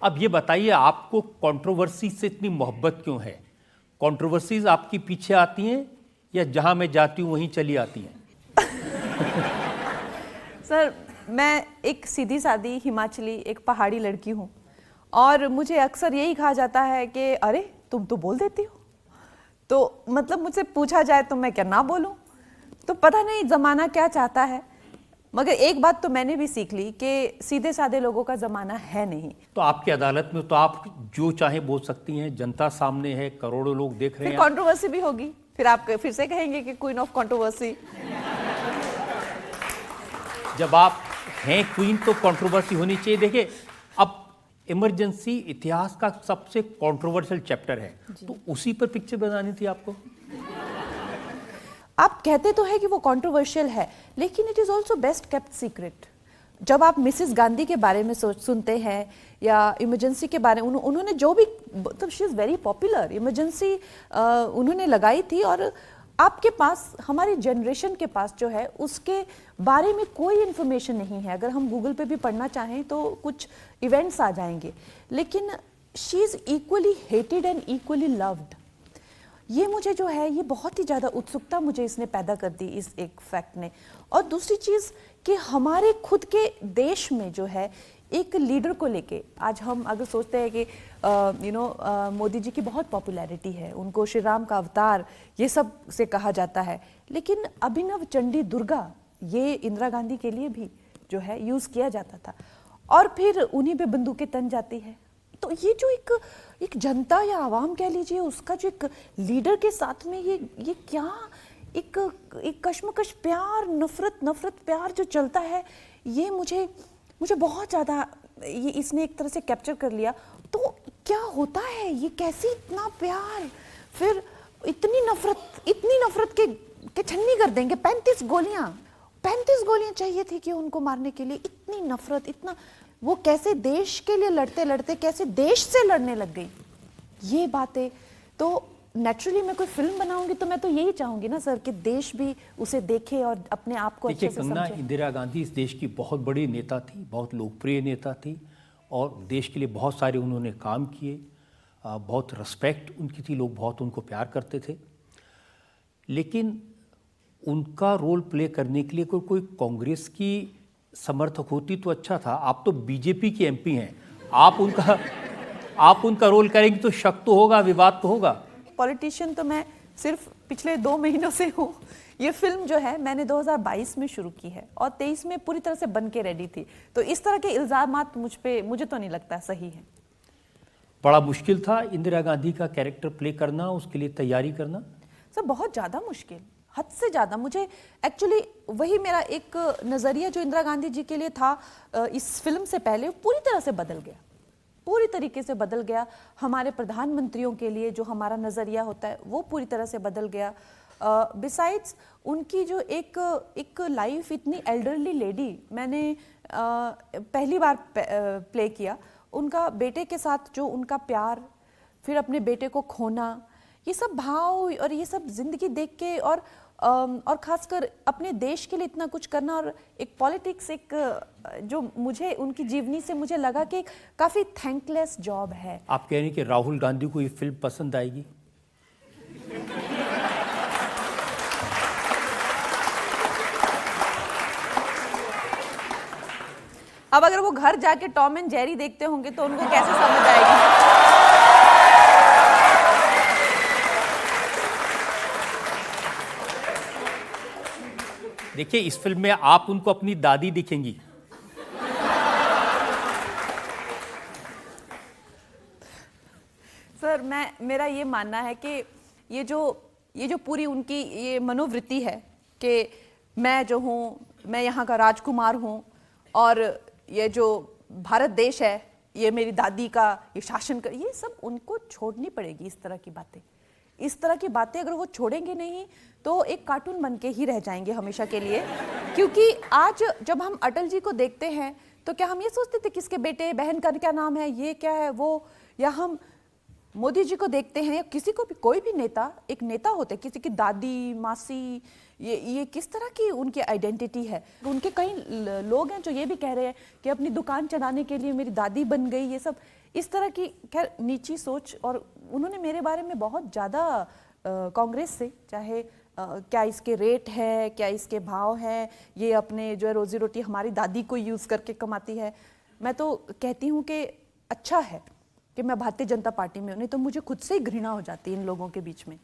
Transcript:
अब ये बताइए, आपको कंट्रोवर्सी से इतनी मोहब्बत क्यों है? कंट्रोवर्सीज आपकी पीछे आती हैं या जहां मैं जाती हूं वहीं चली आती हैं? सर, मैं एक सीधी सादी हिमाचली, एक पहाड़ी लड़की हूँ और मुझे अक्सर यही कहा जाता है कि अरे तुम तो बोल देती हो। तो मतलब मुझसे पूछा जाए तो मैं क्या ना बोलूं। तो पता नहीं ज़माना क्या चाहता है, मगर एक बात तो मैंने भी सीख ली कि सीधे साधे लोगों का ज़माना है नहीं। तो आपकी अदालत में तो आप जो चाहे बोल सकती हैं, जनता सामने है, करोड़ों लोग देख रहे फिर हैं। कंट्रोवर्सी भी होगी, फिर आप फिर से कहेंगे कि क्वीन ऑफ कंट्रोवर्सी। जब आप हैं क्वीन तो कंट्रोवर्सी होनी चाहिए। देखिए, अब इमरजेंसी इतिहास का सबसे कंट्रोवर्शियल चैप्टर है, तो उसी पर पिक्चर बनानी थी आपको। आप कहते तो है कि वो कंट्रोवर्शियल है, लेकिन it is also best kept secret. जब आप मिसेस गांधी के बारे में सुनते हैं या इमरजेंसी के बारे में, उन्होंने जो भी, मतलब she is very popular. Emergency उन्होंने लगाई थी और आपके पास, हमारी जनरेशन के पास जो है उसके बारे में कोई इन्फॉर्मेशन नहीं है। अगर हम गूगल पे भी पढ़ना चाहें तो कुछ इवेंट्स आ जाएंगे, लेकिन she is equally hated and equally loved. ये मुझे जो है, ये बहुत ही ज़्यादा उत्सुकता मुझे इसने पैदा कर दी, इस एक फैक्ट ने। और दूसरी चीज़ कि हमारे खुद के देश में जो है एक लीडर को लेके, आज हम अगर सोचते हैं कि मोदी जी की बहुत पॉपुलैरिटी है, उनको श्री राम का अवतार ये सब से कहा जाता है, लेकिन अभिनव चंडी दुर्गा ये इंदिरा गांधी के लिए भी जो है यूज़ किया जाता था, और फिर उन्हीं पे बंदूकें तन जाती है। तो ये जो एक जनता या आवाम कह लीजिए, उसका जो एक लीडर के साथ में ये क्या एक कश्मकश, प्यार, नफरत प्यार जो चलता है, ये मुझे बहुत ज़्यादा ये इसने एक तरह से कैप्चर कर लिया। तो क्या होता है, ये कैसे इतना प्यार, फिर इतनी नफरत के छन्नी कर देंगे। 35 गोलियां चाहिए थी कि उनको मारने के लिए, इतनी नफरत, इतना वो कैसे देश के लिए लड़ते लड़ते कैसे देश से लड़ने लग गई, ये बातें। तो नेचुरली मैं कोई फिल्म बनाऊंगी तो मैं तो यही चाहूंगी ना सर कि देश भी उसे देखे और अपने आप को अच्छे से समझे। कंगना, इंदिरा गांधी इस देश की बहुत बड़ी नेता थी, बहुत लोकप्रिय नेता थी और देश के लिए बहुत सारे उन्होंने काम किए, बहुत रिस्पेक्ट उनकी थी, लोग बहुत उनको प्यार करते थे। लेकिन उनका रोल प्ले करने के लिए कोई कांग्रेस की समर्थक होती तो अच्छा था। आप तो बीजेपी की एमपी हैं, आप उनका रोल करेंगे तो शक तो होगा, विवाद तो होगा। पॉलिटिशियन तो मैं सिर्फ पिछले 2 महीनों से हूँ। ये फिल्म जो है मैंने 2022 में शुरू की है और 23 में पूरी तरह से बन के रेडी थी। तो इस तरह के इल्जामात मुझे तो नहीं लगता सही है। बड़ा मुश्किल था इंदिरा गांधी का कैरेक्टर प्ले करना, उसके लिए तैयारी करना? सर बहुत ज़्यादा मुश्किल, हद से ज़्यादा। मुझे एक्चुअली वही मेरा एक नज़रिया जो इंदिरा गांधी जी के लिए था इस फिल्म से पहले, पूरी तरह से बदल गया, पूरी तरीके से बदल गया। हमारे प्रधानमंत्रियों के लिए जो हमारा नज़रिया होता है वो पूरी तरह से बदल गया। बिसाइड्स उनकी जो एक लाइफ, इतनी एल्डरली लेडी मैंने पहली बार प्ले किया। उनका बेटे के साथ जो उनका प्यार, फिर अपने बेटे को खोना, ये सब भाव और ये सब जिंदगी देख के, और खासकर अपने देश के लिए इतना कुछ करना, और एक पॉलिटिक्स, एक जो मुझे उनकी जीवनी से मुझे लगा कि काफ़ी थैंकलेस जॉब है। आप कह रहे हैं कि राहुल गांधी को ये फिल्म पसंद आएगी? अब अगर वो घर जाके टॉम एंड जेरी देखते होंगे तो उनको कैसे समझ आएगी। देखिए, इस फिल्म में आप उनको अपनी दादी दिखेंगी। सर मेरा ये मानना है कि ये जो पूरी उनकी ये मनोवृत्ति है कि मैं जो हूँ, मैं यहाँ का राजकुमार हूँ और ये जो भारत देश है ये मेरी दादी का ये शासन कर, ये सब उनको छोड़नी पड़ेगी। इस तरह की बातें अगर वो छोड़ेंगे नहीं तो एक कार्टून बन के ही रह जाएंगे हमेशा के लिए। क्योंकि आज जब हम अटल जी को देखते हैं तो क्या हम ये सोचते थे किसके बेटे बहन का क्या नाम है, ये क्या है वो, या हम मोदी जी को देखते हैं या किसी को भी, कोई भी नेता एक नेता होते हैं, किसी की दादी मासी, ये किस तरह की उनकी आइडेंटिटी है। उनके कई लोग हैं जो ये भी कह रहे हैं कि अपनी दुकान चलाने के लिए मेरी दादी बन गई, ये सब इस तरह की खैर नीची सोच। और उन्होंने मेरे बारे में बहुत ज़्यादा कांग्रेस से, चाहे क्या इसके रेट है, क्या इसके भाव है, ये अपने जो है रोजी रोटी हमारी दादी को यूज़ करके कमाती है। मैं तो कहती हूँ कि अच्छा है कि मैं भारतीय जनता पार्टी में हूँ, नहीं तो मुझे खुद से ही घृणा हो जाती है इन लोगों के बीच में।